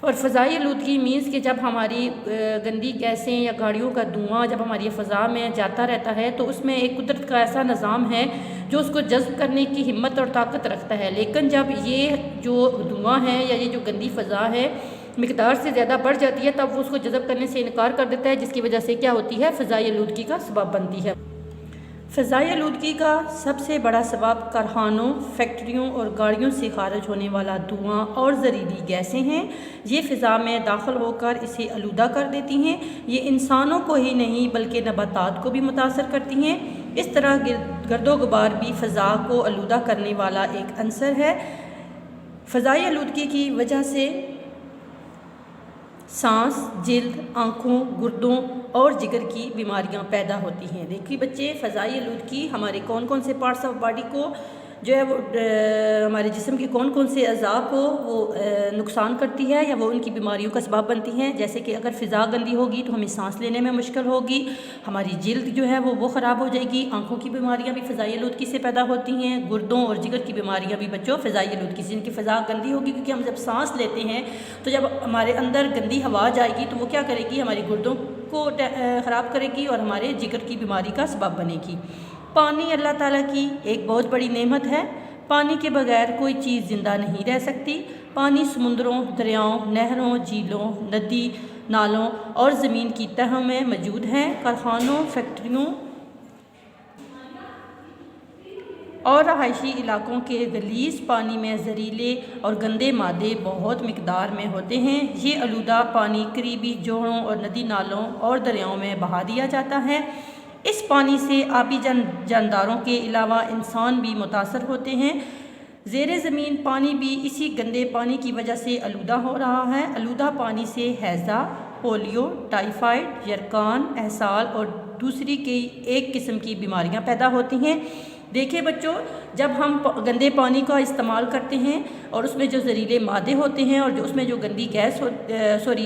اور فضائی آلودگی مینس کہ جب ہماری گندی گیسیں یا گاڑیوں کا دھواں جب ہماری فضا میں جاتا رہتا ہے تو اس میں ایک قدرت کا ایسا نظام ہے جو اس کو جذب کرنے کی ہمت اور طاقت رکھتا ہے، لیکن جب یہ جو دھواں ہے یا یہ جو گندی فضا ہے مقدار سے زیادہ بڑھ جاتی ہے تب وہ اس کو جذب کرنے سے انکار کر دیتا ہے، جس کی وجہ سے کیا ہوتی ہے، فضائی آلودگی کا سبب بنتی ہے۔ فضائی آلودگی کا سب سے بڑا سبب کارخانوں، فیکٹریوں اور گاڑیوں سے خارج ہونے والا دھواں اور زہریلی گیسیں ہیں۔ یہ فضا میں داخل ہو کر اسے آلودہ کر دیتی ہیں۔ یہ انسانوں کو ہی نہیں بلکہ نباتات کو بھی متاثر کرتی ہیں۔ اس طرح گرد و غبار بھی فضا کو آلودہ کرنے والا ایک عنصر ہے۔ فضائی آلودگی کی وجہ سے سانس، جلد، آنکھوں، گردوں اور جگر کی بیماریاں پیدا ہوتی ہیں۔ دیکھیے بچے، فضائی آلودگی ہمارے کون کون سے پارٹس آف باڈی کو جو ہے وہ ہمارے جسم کے کون کون سے اعضاء کو وہ نقصان کرتی ہے یا وہ ان کی بیماریوں کا سبب بنتی ہیں، جیسے کہ اگر فضا گندی ہوگی تو ہمیں سانس لینے میں مشکل ہوگی، ہماری جلد جو ہے وہ خراب ہو جائے گی، آنکھوں کی بیماریاں بھی فضائی آلودگی سے پیدا ہوتی ہیں، گردوں اور جگر کی بیماریاں بھی بچوں فضائی آلودگی سے، جن کی فضا گندی ہوگی، کیونکہ ہم جب سانس لیتے ہیں تو جب ہمارے اندر گندی ہوا جائے گی تو وہ کیا کرے گی، ہماری گردوں کو خراب کرے گی اور ہمارے جگر کی بیماری کا سبب بنے گی۔ پانی اللہ تعالیٰ کی ایک بہت بڑی نعمت ہے۔ پانی کے بغیر کوئی چیز زندہ نہیں رہ سکتی۔ پانی سمندروں، دریاؤں، نہروں، جھیلوں، ندی نالوں اور زمین کی تہوں میں موجود ہے۔ کارخانوں، فیکٹریوں اور رہائشی علاقوں کے غلیظ پانی میں زہریلے اور گندے مادے بہت مقدار میں ہوتے ہیں۔ یہ آلودہ پانی قریبی جوہروں اور ندی نالوں اور دریاؤں میں بہا دیا جاتا ہے۔ اس پانی سے آبی جانداروں کے علاوہ انسان بھی متاثر ہوتے ہیں۔ زیر زمین پانی بھی اسی گندے پانی کی وجہ سے آلودہ ہو رہا ہے۔ آلودہ پانی سے ہیضہ، پولیو، ٹائیفائڈ، یرقان، اسہال اور دوسری کئی ایک قسم کی بیماریاں پیدا ہوتی ہیں۔ دیکھیں بچوں، جب ہم گندے پانی کا استعمال کرتے ہیں اور اس میں جو زہریلے مادے ہوتے ہیں اور جو اس میں جو گندی گیس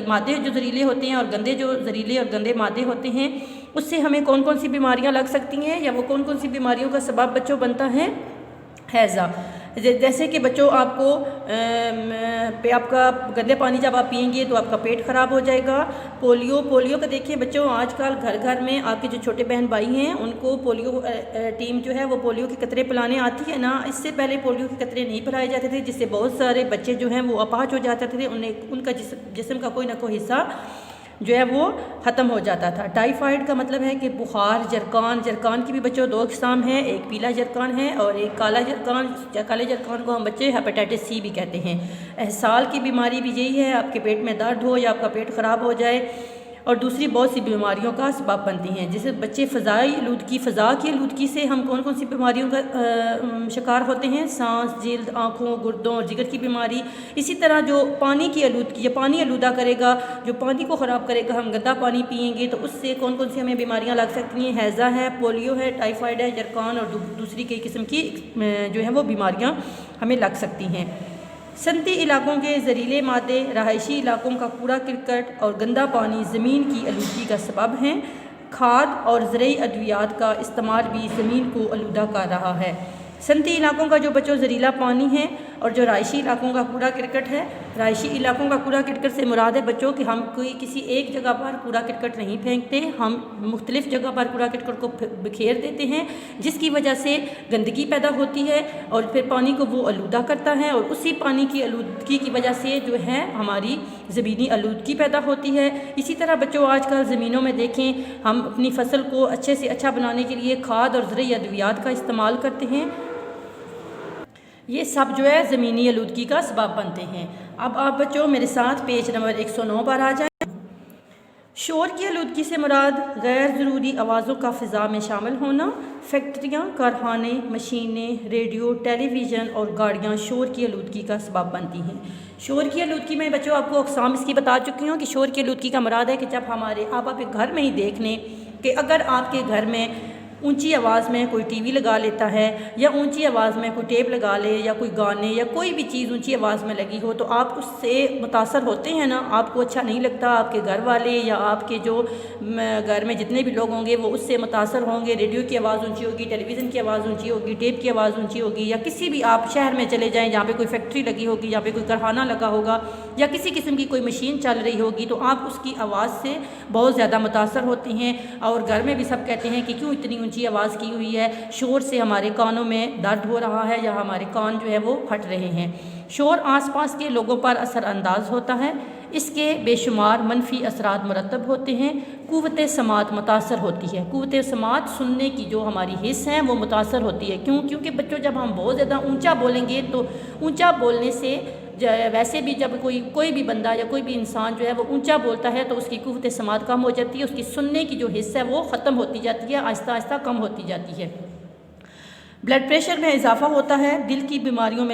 مادے جو زہریلے ہوتے ہیں اور گندے جو زہریلے اور گندے مادے ہوتے ہیں، اس سے ہمیں کون کون سی بیماریاں لگ سکتی ہیں یا وہ کون کون سی بیماریوں کا سبب بچوں بنتا ہے، ہیضہ۔ جیسے کہ بچوں آپ کا گندے پانی جب آپ پئیں گے تو آپ کا پیٹ خراب ہو جائے گا۔ پولیو کا دیکھیں بچوں، آج کل گھر گھر میں آپ کے جو چھوٹے بہن بھائی ہیں ان کو پولیو ٹیم جو ہے وہ پولیو کے قطرے پلانے آتی ہے نا۔ اس سے پہلے پولیو کے قطرے نہیں پلائے جاتے تھے، جس سے بہت سارے بچے جو ہیں وہ اپاہج ہو جاتے تھے، ان کا جسم کا کوئی نہ کوئی حصہ جو ہے وہ ختم ہو جاتا تھا۔ ٹائیفائڈ کا مطلب ہے کہ بخار، جرقان کی بھی بچوں دو اقسام ہیں، ایک پیلا جرقان ہے اور ایک کالا جرقان۔ کالے جرقان کو ہم بچے ہیپیٹائٹس سی بھی کہتے ہیں۔ اسہال کی بیماری بھی یہی ہے، آپ کے پیٹ میں درد ہو یا آپ کا پیٹ خراب ہو جائے اور دوسری بہت سی بیماریوں کا سبب بنتی ہیں۔ جیسے بچے فضا کی آلودگی سے ہم کون کون سی بیماریوں کا شکار ہوتے ہیں، سانس، جلد، آنکھوں، گردوں اور جگر کی بیماری۔ اسی طرح جو پانی کی آلودگی یا پانی آلودہ کرے گا، جو پانی کو خراب کرے گا، ہم گندا پانی پئیں گے تو اس سے کون کون سی ہمیں بیماریاں لگ سکتی ہیں، ہیضہ ہے، پولیو ہے، ٹائیفائڈ ہے، جرقان اور دوسری کئی قسم کی جو ہیں وہ بیماریاں ہمیں لگ سکتی ہیں۔ صنعتی علاقوں کے زہریلے مادے، رہائشی علاقوں کا کوڑا کرکٹ اور گندا پانی زمین کی آلودگی کا سبب ہیں۔ کھاد اور زرعی ادویات کا استعمال بھی زمین کو آلودہ کر رہا ہے۔ صنعتی علاقوں کا جو بچوں زہریلا پانی ہے اور جو رہائشی علاقوں کا کوڑا کرکٹ ہے، رہائشی علاقوں کا کوڑا کرکٹ سے مراد ہے بچوں کہ ہم کسی ایک جگہ پر کوڑا کرکٹ نہیں پھینکتے، ہم مختلف جگہ پر کوڑا کرکٹ کو بکھیر دیتے ہیں، جس کی وجہ سے گندگی پیدا ہوتی ہے اور پھر پانی کو وہ آلودہ کرتا ہے اور اسی پانی کی آلودگی کی وجہ سے جو ہے ہماری زمینی آلودگی پیدا ہوتی ہے۔ اسی طرح بچوں آج کل زمینوں میں دیکھیں، ہم اپنی فصل کو اچھے سے اچھا بنانے کے لیے کھاد اور زرعی ادویات کا استعمال کرتے ہیں، یہ سب جو ہے زمینی آلودگی کا سبب بنتے ہیں۔ اب آپ بچوں میرے ساتھ پیج نمبر 109 پر آ جائیں۔ شور کی آلودگی سے مراد غیر ضروری آوازوں کا فضا میں شامل ہونا۔ فیکٹریاں، کارخانے، مشینیں، ریڈیو، ٹیلی ویژن اور گاڑیاں شور کی آلودگی کا سبب بنتی ہیں۔ شور کی آلودگی میں بچوں آپ کو اقسام اس کی بتا چکی ہوں کہ شور کی آلودگی کا مراد ہے کہ جب آپ گھر میں ہی دیکھ لیں کہ اگر آپ کے گھر میں اونچی آواز میں کوئی ٹی وی لگا لیتا ہے یا اونچی آواز میں کوئی ٹیپ لگا لے یا کوئی گانے یا کوئی بھی چیز اونچی آواز میں لگی ہو تو آپ اس سے متاثر ہوتے ہیں نا، آپ کو اچھا نہیں لگتا، آپ کے گھر والے یا آپ کے جو گھر میں جتنے بھی لوگ ہوں گے وہ اس سے متاثر ہوں گے۔ ریڈیو کی آواز اونچی ہوگی، ٹیلی ویژن کی آواز اونچی ہوگی، ٹیپ کی آواز اونچی ہوگی، یا کسی بھی آپ شہر میں چلے جائیں جہاں پہ کوئی فیکٹری لگی ہوگی، جہاں پہ کوئی کارخانہ لگا ہوگا یا کسی قسم کی کوئی مشین چل رہی ہوگی تو آپ اس کی آواز سے بہت زیادہ متاثر ہوتے ہیں، اور گھر میں بھی سب کہتے ہیں کہ کیوں اتنی اونچی آواز کی ہوئی ہے، شور سے ہمارے کانوں میں درد ہو رہا ہے یا ہمارے کان جو ہے وہ پھٹ رہے ہیں۔ شور آس پاس کے لوگوں پر اثر انداز ہوتا ہے، اس کے بے شمار منفی اثرات مرتب ہوتے ہیں۔ قوت سماعت متاثر ہوتی ہے، قوت سماعت سننے کی جو ہماری حس ہیں وہ متاثر ہوتی ہے۔ کیونکہ بچوں جب ہم بہت زیادہ اونچا بولیں گے تو اونچا بولنے سے ویسے بھی جب کوئی بھی بندہ یا کوئی بھی انسان جو ہے وہ اونچا بولتا ہے تو اس کی قوت سماعت کم ہو جاتی ہے، اس کی سننے کی جو حس ہے وہ ختم ہوتی جاتی ہے، آہستہ آہستہ کم ہوتی جاتی ہے۔ بلڈ پریشر میں اضافہ ہوتا ہے، دل کی بیماریاں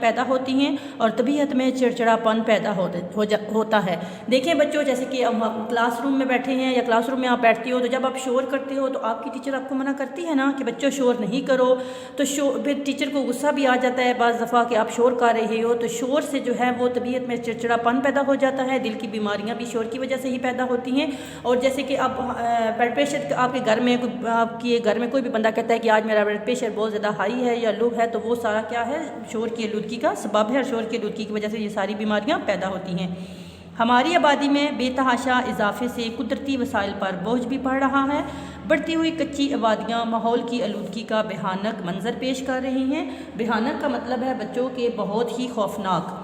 پیدا ہوتی ہیں اور طبیعت میں چڑچڑاپن پیدا ہوتا ہے۔ دیکھیں بچوں، جیسے کہ ہم کلاس روم میں بیٹھے ہیں یا کلاس روم میں آپ بیٹھتی ہو تو جب آپ شور کرتے ہو تو آپ کی ٹیچر آپ کو منع کرتی ہے نا کہ بچوں شور نہیں کرو، تو پھر ٹیچر کو غصہ بھی آ جاتا ہے بعض دفعہ کہ آپ شور کر رہے ہو، تو شور سے جو ہے وہ طبیعت میں چڑچڑاپن پیدا ہو جاتا ہے، دل کی بیماریاں بھی شور کی وجہ سے ہی پیدا ہوتی ہیں۔ اور جیسے کہ اب بلڈ پریشر آپ کے گھر میں کوئی بھی بندہ کہتا ہے کہ آج میرا بلڈ پریشر بہت زیادہ ہائی ہے یا لو ہے، تو وہ سارا کیا ہے، شور کی آلودگی کا سبب ہے، اور شور کی آلودگی کی وجہ سے یہ ساری بیماریاں پیدا ہوتی ہیں۔ ہماری آبادی میں بے تحاشا اضافے سے قدرتی وسائل پر بوجھ بھی پڑ رہا ہے۔ بڑھتی ہوئی کچی آبادیاں ماحول کی آلودگی کا بھیانک منظر پیش کر رہی ہیں۔ بھیانک کا مطلب ہے بچوں کے بہت ہی خوفناک۔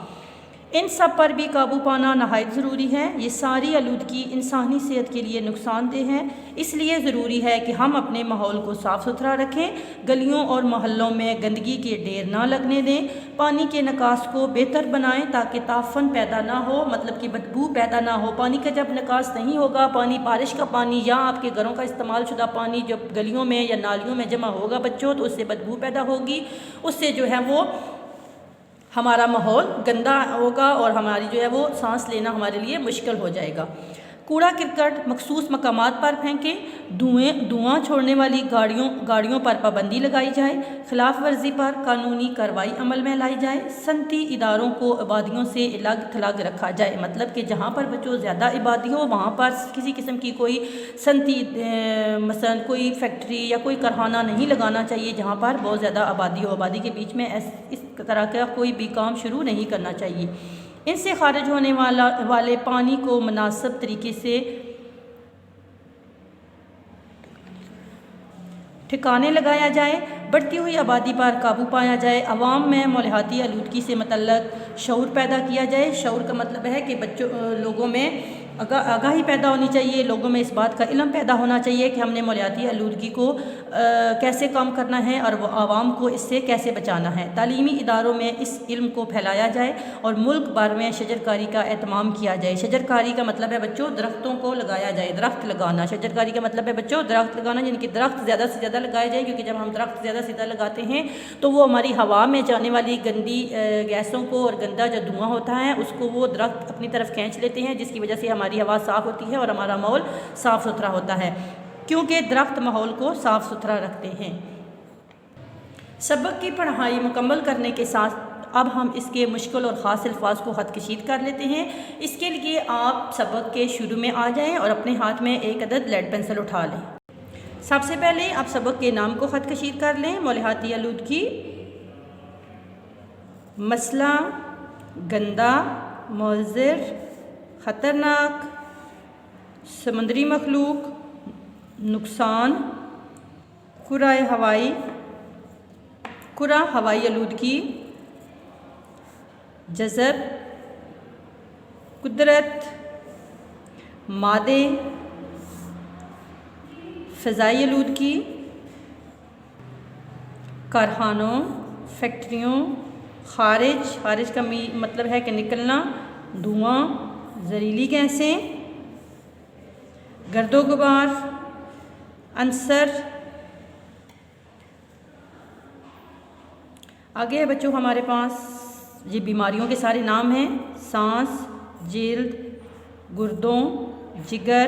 ان سب پر بھی قابو پانا نہایت ضروری ہے۔ یہ ساری آلودگی انسانی صحت کے لیے نقصان دہ ہے، اس لیے ضروری ہے کہ ہم اپنے ماحول کو صاف ستھرا رکھیں، گلیوں اور محلوں میں گندگی کے ڈھیر نہ لگنے دیں، پانی کے نکاس کو بہتر بنائیں تاکہ تعفن پیدا نہ ہو، مطلب کہ بدبو پیدا نہ ہو۔ پانی کا جب نکاس نہیں ہوگا، پانی بارش کا پانی یا آپ کے گھروں کا استعمال شدہ پانی جب گلیوں میں یا نالیوں میں جمع ہوگا بچوں تو اس سے بدبو پیدا ہوگی، اس سے جو ہے وہ ہمارا ماحول گندا ہوگا اور ہماری جو ہے وہ سانس لینا ہمارے لیے مشکل ہو جائے گا۔ کوڑا کرکٹ مخصوص مقامات پر پھینکیں، دھواں چھوڑنے والی گاڑیوں پر پابندی لگائی جائے، خلاف ورزی پر قانونی کارروائی عمل میں لائی جائے، صنعتی اداروں کو آبادیوں سے الگ تھلگ رکھا جائے، مطلب کہ جہاں پر بچوں زیادہ آبادی ہو وہاں پر کسی قسم کی کوئی صنعتی مثلا کوئی فیکٹری یا کوئی کارخانہ نہیں لگانا چاہیے، جہاں پر بہت زیادہ آبادی ہو، آبادی کے بیچ میں اس طرح کا کوئی بھی کام شروع نہیں کرنا چاہیے۔ ان سے خارج ہونے والے پانی کو مناسب طریقے سے ٹھکانے لگایا جائے، بڑھتی ہوئی آبادی پر قابو پایا جائے، عوام میں ماحولیاتی آلودگی سے متعلق شعور پیدا کیا جائے۔ شعور کا مطلب ہے کہ لوگوں میں آگاہی پیدا ہونی چاہیے، لوگوں میں اس بات کا علم پیدا ہونا چاہیے کہ ہم نے ماحولیاتی آلودگی کو کیسے کم کرنا ہے اور وہ عوام کو اس سے کیسے بچانا ہے۔ تعلیمی اداروں میں اس علم کو پھیلایا جائے اور ملک بھر میں شجرکاری کا اہتمام کیا جائے۔ شجرکاری کا مطلب ہے بچوں درختوں کو لگایا جائے، درخت لگانا۔ شجرکاری کا مطلب ہے بچوں درخت لگانا، یعنی کہ درخت زیادہ سے زیادہ لگائے جائیں، کیونکہ جب ہم درخت زیادہ سے زیادہ لگاتے ہیں تو وہ ہماری ہوا میں جانے والی گندی گیسوں کو اور گندا جو دھواں ہوتا ہے اس کو وہ درخت اپنی طرف کھینچ لیتے ہیں، جس کی وجہ سے ہماری ہوا صاف ہوتی ہے اور ہمارا ماحول صاف ستھرا ہوتا ہے، کیونکہ درخت ماحول کو صاف ستھرا رکھتے ہیں۔ سبق کی پڑھائی مکمل کرنے کے ساتھ اب ہم اس کے مشکل اور خاص الفاظ کو خط کشید کر لیتے ہیں۔ اس کے لیے آپ سبق کے شروع میں آ جائیں اور اپنے ہاتھ میں ایک عدد لیڈ پینسل اٹھا لیں۔ سب سے پہلے آپ سبق کے نام کو خط کشید کر لیں۔ ماحولیاتی آلودگی، مسئلہ، گندا، مضر، خطرناک، سمندری مخلوق، نقصان، کرہ ہوائی آلودگی، جذب، قدرت، مادے، فضائی آلودگی، کارخانوں، فیکٹریوں، خارج کا مطلب ہے کہ نکلنا، دھواں، زہریلی گیسیں، گرد و غبار، عنصر۔ آگے ہے بچوں ہمارے پاس یہ بیماریوں کے سارے نام ہیں: سانس، جلد، گردوں، جگر،